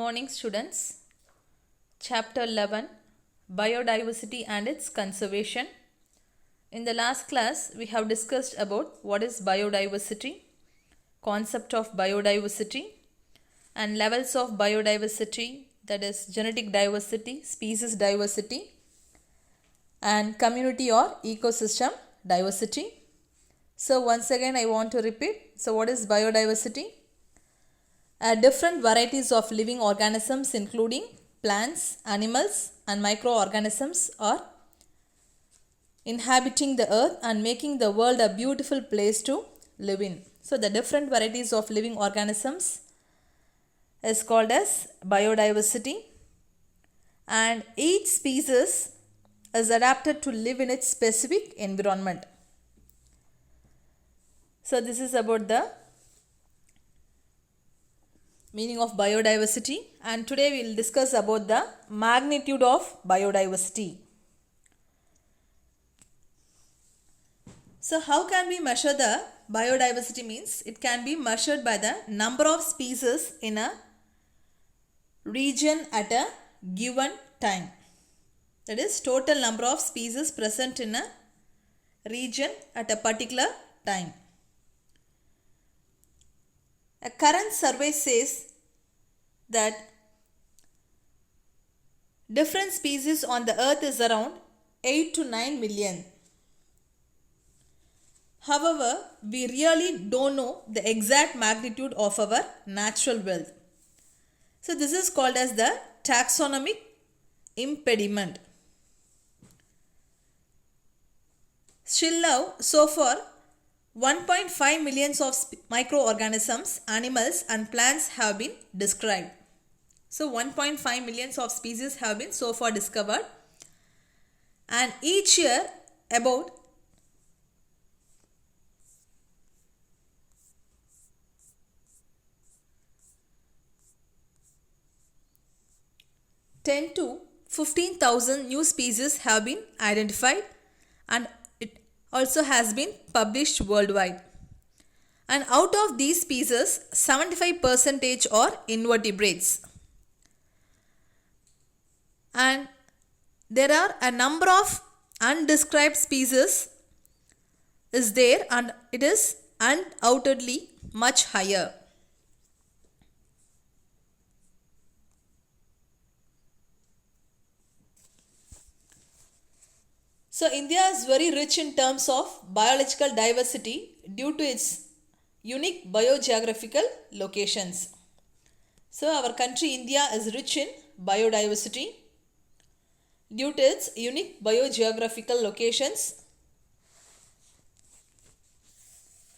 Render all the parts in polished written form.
morning, students. Chapter 11, Biodiversity and its Conservation. In the last class, we have discussed about what is biodiversity, concept of biodiversity, and levels of biodiversity, that is genetic diversity, species diversity, and community or ecosystem diversity. So once again I want to repeat. So what is biodiversity? Different varieties of living organisms including plants, animals and microorganisms are inhabiting the earth and making the world a beautiful place to live in. So the different varieties of living organisms is called as biodiversity, and each species is adapted to live in its specific environment. So this is about the meaning of biodiversity, and today we will discuss about the magnitude of biodiversity. So how can we measure the biodiversity? Means it can be measured by the number of species in a region at a given time. That is total number of species present in a region at a particular time. A current survey says that different species on the earth is around 8 to 9 million. However, we really don't know the exact magnitude of our natural wealth. So this is called as the taxonomic impediment. Still now, so far, 1.5 millions of microorganisms, animals and plants have been described. So 1.5 millions of species have been so far discovered, and each year about 10 to 15,000 new species have been identified, and it also has been published worldwide. And out of these species, 75% are invertebrates. And there are a number of undescribed species is there, and it is undoubtedly much higher. So India is very rich in terms of biological diversity due to its unique biogeographical locations. So our country India is rich in biodiversity due to its unique biogeographical locations.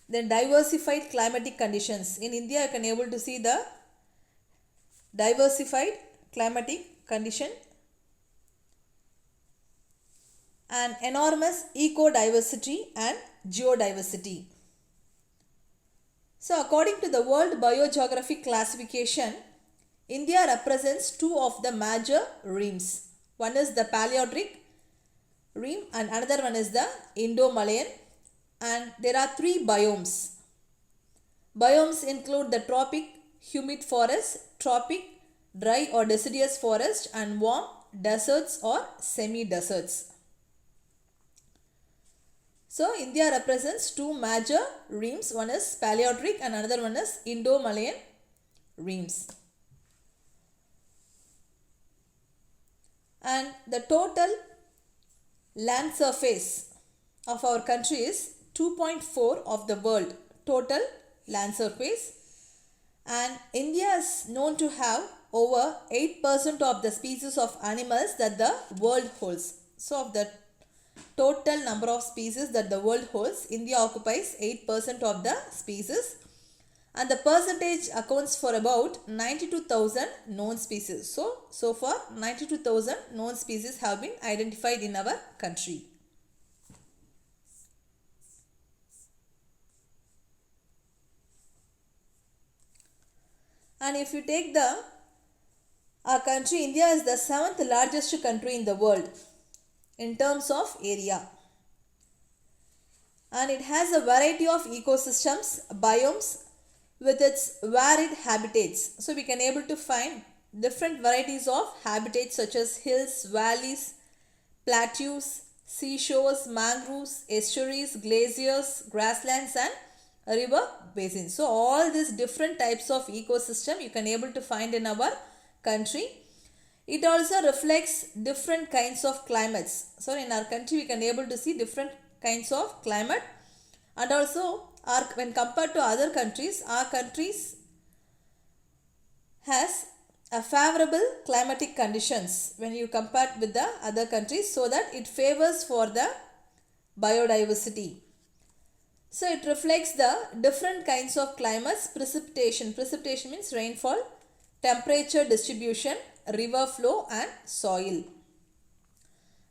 Then diversified climatic conditions. In India you can able to see the diversified climatic condition and enormous eco-diversity and geodiversity. So according to the World Biogeographic Classification, India represents two of the major reams. One is the Palearctic ream and another one is the Indo-Malayan, and there are three biomes. Biomes include the tropic humid forest, tropic dry or deciduous forest, and warm deserts or semi-deserts. So India represents two major reams. One is Palearctic and another one is Indo-Malayan reams. And the total land surface of our country is 2.4 of the world total land surface, and India is known to have over 8% of the species of animals that the world holds. So of the total number of species that the world holds, India occupies 8% of the species, and the percentage accounts for about 92,000 known species. So far 92,000 known species have been identified in our country. And if you take our country, India is the 7th largest country in the world in terms of area, and it has a variety of ecosystems, biomes with its varied habitats. So we can able to find different varieties of habitats such as hills, valleys, plateaus, seashores, mangroves, estuaries, glaciers, grasslands and river basins. So all these different types of ecosystem you can able to find in our country. It also reflects different kinds of climates. So in our country we can able to see different kinds of climate, and also when compared to other countries, our countries has a favorable climatic conditions when you compare with the other countries, so that it favors for the biodiversity. So it reflects the different kinds of climates, precipitation means rainfall, temperature distribution, river flow and soil.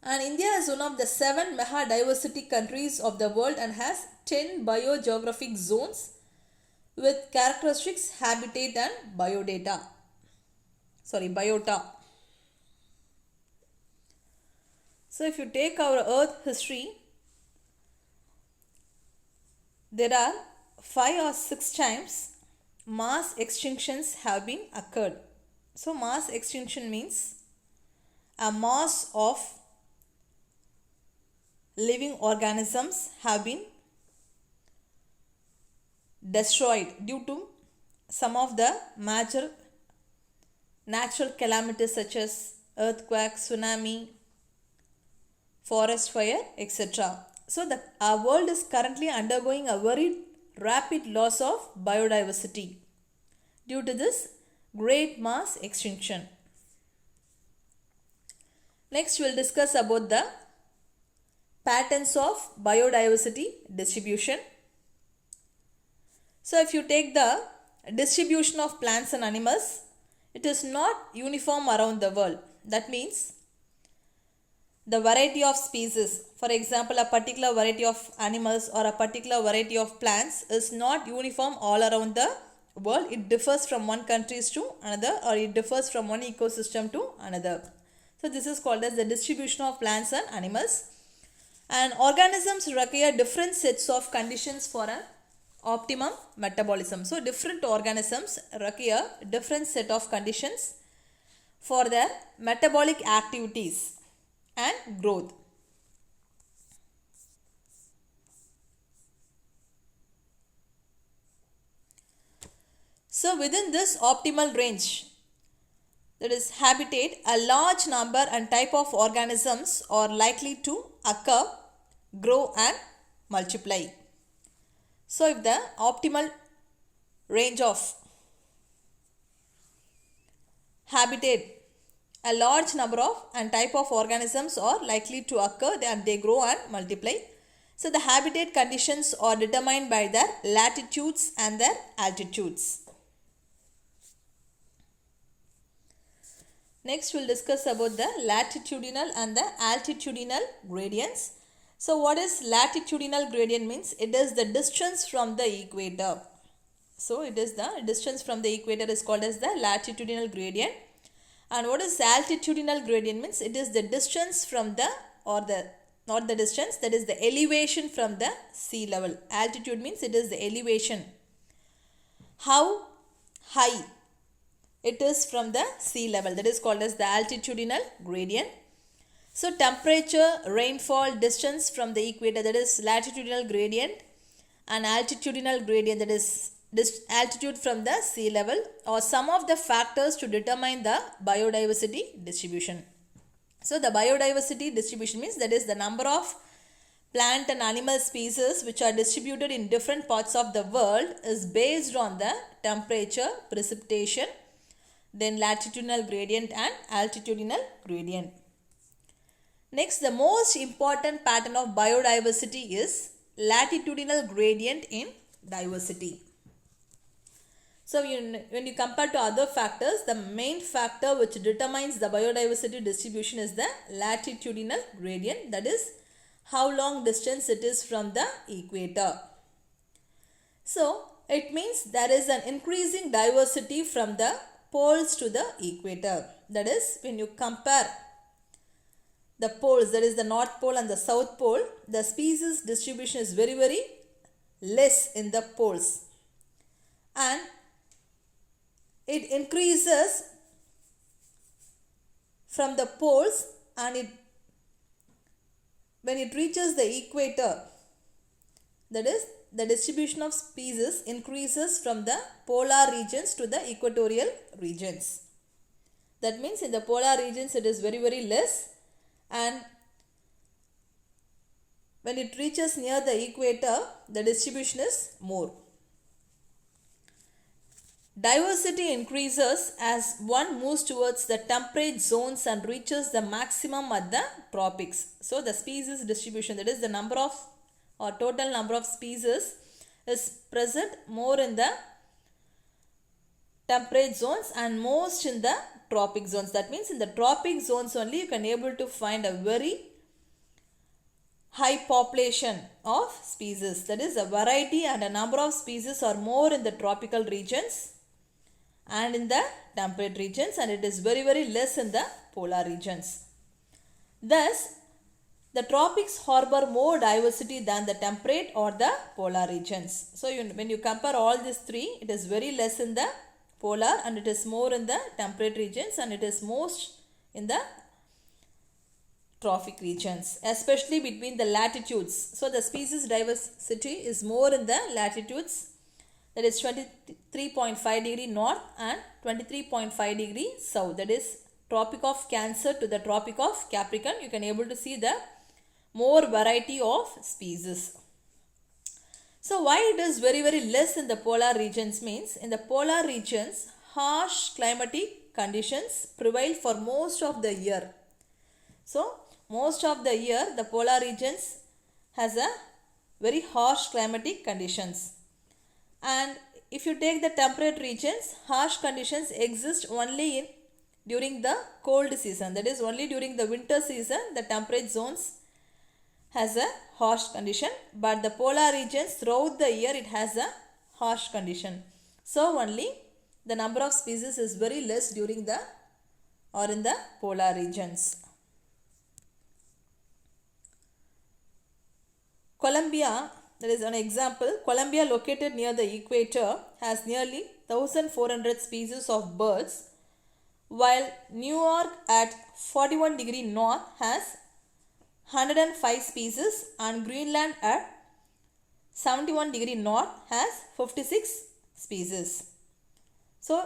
And India is one of the 7 mega-diversity countries of the world and has 10 biogeographic zones with characteristics, habitat and biota. So if you take our Earth history, there are 5 or 6 times mass extinctions have been occurred. So mass extinction means a mass of living organisms have been destroyed due to some of the major natural calamities such as earthquake, tsunami, forest fire, etc. So our world is currently undergoing a very rapid loss of biodiversity due to this great mass extinction. Next we will discuss about the patterns of biodiversity distribution. So if you take the distribution of plants and animals, it is not uniform around the world. That means the variety of species, for example a particular variety of animals or a particular variety of plants is not uniform all around the world. It differs from one country to another, or it differs from one ecosystem to another. So this is called as the distribution of plants and animals. And organisms require different sets of conditions for an optimum metabolism. So different organisms require different set of conditions for their metabolic activities and growth. So within this optimal range, that is habitat, a large number and type of organisms are likely to occur, grow and multiply. So if the optimal range of habitat, a large number of and type of organisms are likely to occur and they grow and multiply. So the habitat conditions are determined by their latitudes and their altitudes. Next we will discuss about the latitudinal and the altitudinal gradients. So what is latitudinal gradient means? It is the distance from the equator. So it is the distance from the equator is called as the latitudinal gradient. And what is altitudinal gradient means? It is the distance from the, or the, not the distance, that is the elevation from the sea level. Altitude means it is the elevation. How high it is from the sea level, that is called as the altitudinal gradient. So temperature, rainfall, distance from the equator, that is latitudinal gradient, and altitudinal gradient, that is altitude from the sea level, are some of the factors to determine the biodiversity distribution. So the biodiversity distribution means that is the number of plant and animal species which are distributed in different parts of the world is based on the temperature, precipitation, then latitudinal gradient and altitudinal gradient. Next, the most important pattern of biodiversity is latitudinal gradient in diversity. So when you compare to other factors, the main factor which determines the biodiversity distribution is the latitudinal gradient, that is how long distance it is from the equator. So it means there is an increasing diversity from the poles to the equator. That is, when you compare the poles, that is the North Pole and the South Pole, the species distribution is very, very less in the poles. And it increases from the poles, and when it reaches the equator, that is, the distribution of species increases from the polar regions to the equatorial regions. That means in the polar regions it is very, very less, and when it reaches near the equator, the distribution is more. Diversity increases as one moves towards the temperate zones and reaches the maximum at the tropics. So the species distribution, that is the number of or total number of species, is present more in the temperate zones and most in the tropic zones. That means in the tropic zones only you can able to find a very high population of species. That is, a variety and a number of species are more in the tropical regions and in the temperate regions, and it is very, very less in the polar regions. Thus, the tropics harbor more diversity than the temperate or the polar regions. So, when you compare all these three, it is very less in the polar and it is more in the temperate regions, and it is most in the trophic regions, especially between the latitudes. So, the species diversity is more in the latitudes, that is 23.5 degree north and 23.5 degree south, that is Tropic of Cancer to the Tropic of Capricorn. You can able to see the more variety of species. So why it is very, very less in the polar regions means, in the polar regions harsh climatic conditions prevail for most of the year. So most of the year the polar regions has a very harsh climatic conditions. And if you take the temperate regions, harsh conditions exist only during the cold season. That is, only during the winter season the temperate zones has a harsh condition, but the polar regions throughout the year it has a harsh condition. So only the number of species is very less during the or in the polar regions. Colombia, that is an example. Colombia, located near the equator, has nearly 1400 species of birds, while New York at 41 degree north has 105 species, and Greenland at 71 degree north has 56 species. So,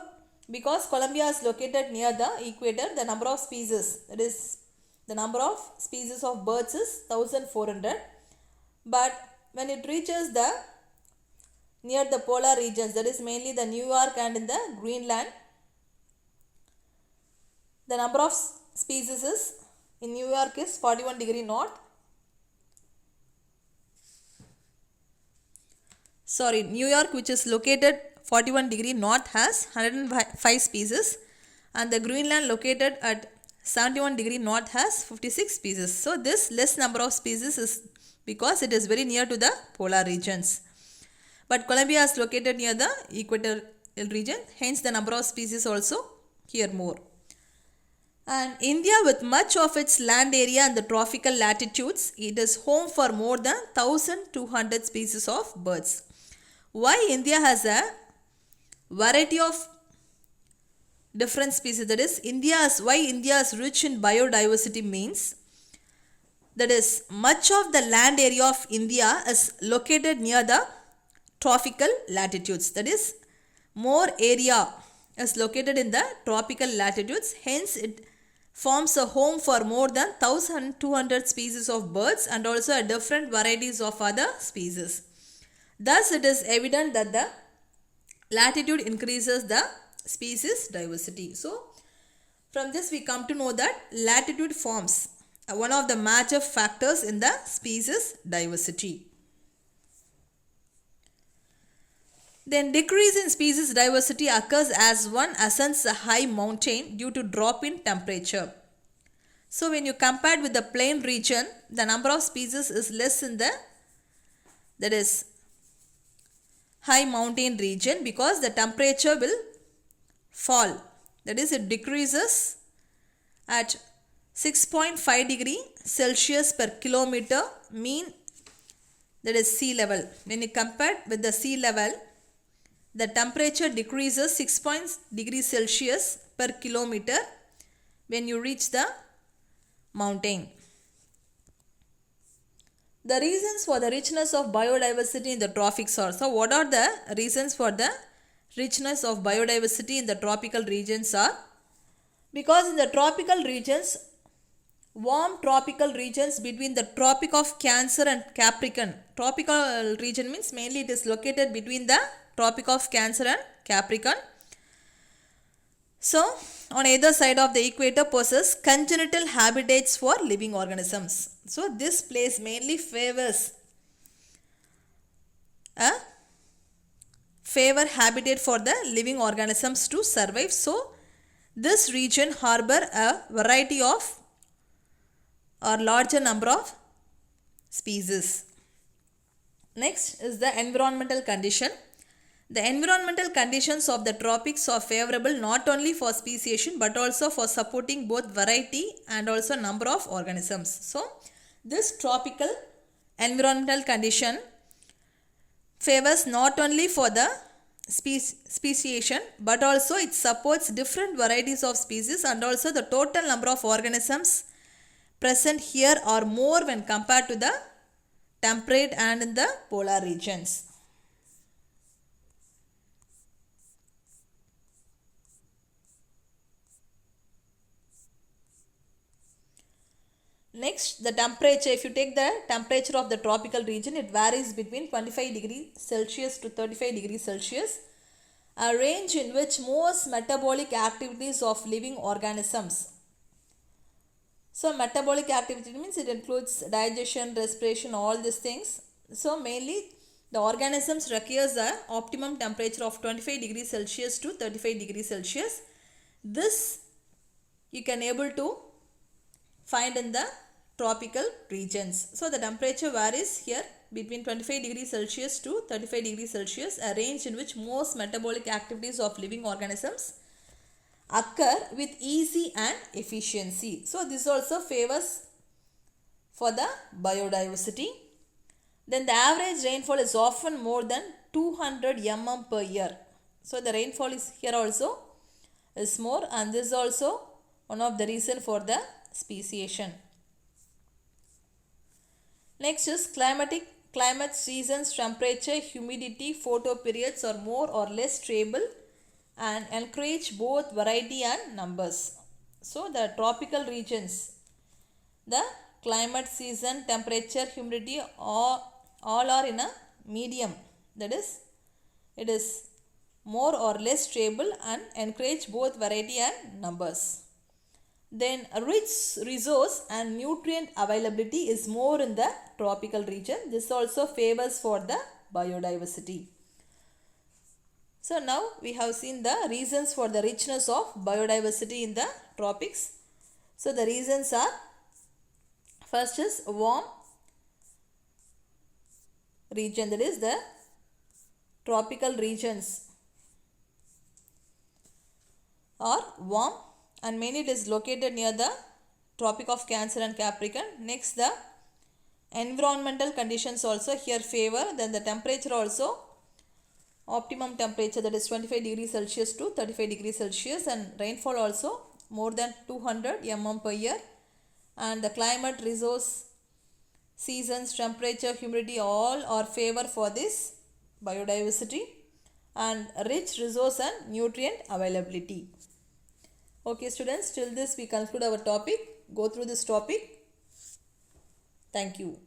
because Colombia is located near the equator, the number of species, that is the number of species of birds is 1400. But when it reaches the near the polar regions, that is mainly the New York and in the Greenland, the number of species is in New York is 41 degree north. New York, which is located 41 degree north, has 105 species, and the Greenland located at 71 degree north has 56 species. So this less number of species is because it is very near to the polar regions. But Colombia is located near the equatorial region, hence the number of species also here more. And India, with much of its land area and the tropical latitudes, it is home for more than 1200 species of birds. Why India has a variety of different species, that is why India is rich in biodiversity means, that is much of the land area of India is located near the tropical latitudes, that is more area is located in the tropical latitudes, hence it forms a home for more than 1200 species of birds and also different varieties of other species. Thus it is evident that the latitude increases the species diversity. So from this we come to know that latitude forms one of the major factors in the species diversity. Then decrease in species diversity occurs as one ascends a high mountain due to drop in temperature. So when you compare with the plain region, the number of species is less in the, that is high mountain region, because the temperature will fall. That is, it decreases at 6.5 degree Celsius per kilometer mean, that is sea level. When you compare with the sea level, the temperature decreases 6 degrees Celsius per kilometer when you reach the mountain. The reasons for the richness of biodiversity in the tropics are, so what are the reasons for the richness of biodiversity in the tropical regions are, because in the tropical regions, warm tropical regions between the Tropic of Cancer and Capricorn. Tropical region means mainly it is located between the Tropic of Cancer and Capricorn. So, on either side of the equator possess congenital habitats for living organisms. So, this place mainly favors a favor habitat for the living organisms to survive. So, this region harbor a variety of or larger number of species. Next is the environmental condition. The environmental conditions of the tropics are favorable not only for speciation but also for supporting both variety and also number of organisms. So, this tropical environmental condition favors not only for the speciation but also it supports different varieties of species, and also the total number of organisms present here are more when compared to the temperate and in the polar regions. Next, the temperature. If you take the temperature of the tropical region, it varies between 25 degrees Celsius to 35 degrees Celsius, a range in which most metabolic activities of living organisms. So, metabolic activity means it includes digestion, respiration, all these things. So, mainly the organisms requires the optimum temperature of 25 degrees Celsius to 35 degrees Celsius. This you can able to find in the tropical regions. So, the temperature varies here between 25 degrees Celsius to 35 degrees Celsius, a range in which most metabolic activities of living organisms occur with ease and efficiency. So, this also favors for the biodiversity. Then the average rainfall is often more than 200 mm per year. So, the rainfall is here also is more, and this is also one of the reason for the speciation. Next is climate seasons, temperature, humidity, photo periods are more or less stable and encourage both variety and numbers. So, the tropical regions, the climate season, temperature, humidity all are in a medium, that is it is more or less stable and encourage both variety and numbers. Then rich resource and nutrient availability is more in the tropical region. This also favors for the biodiversity. So, now we have seen the reasons for the richness of biodiversity in the tropics. So, the reasons are, first is warm region, that is the tropical regions are warm and mainly it is located near the Tropic of Cancer and Capricorn. Next, the environmental conditions also here favor. Then the temperature also optimum temperature, that is 25 degrees Celsius to 35 degrees Celsius, and rainfall also more than 200 mm per year, and the climate, resource, seasons, temperature, humidity all are favor for this biodiversity, and rich resource and nutrient availability. Okay students, till this we conclude our topic. Go through this topic. Thank you.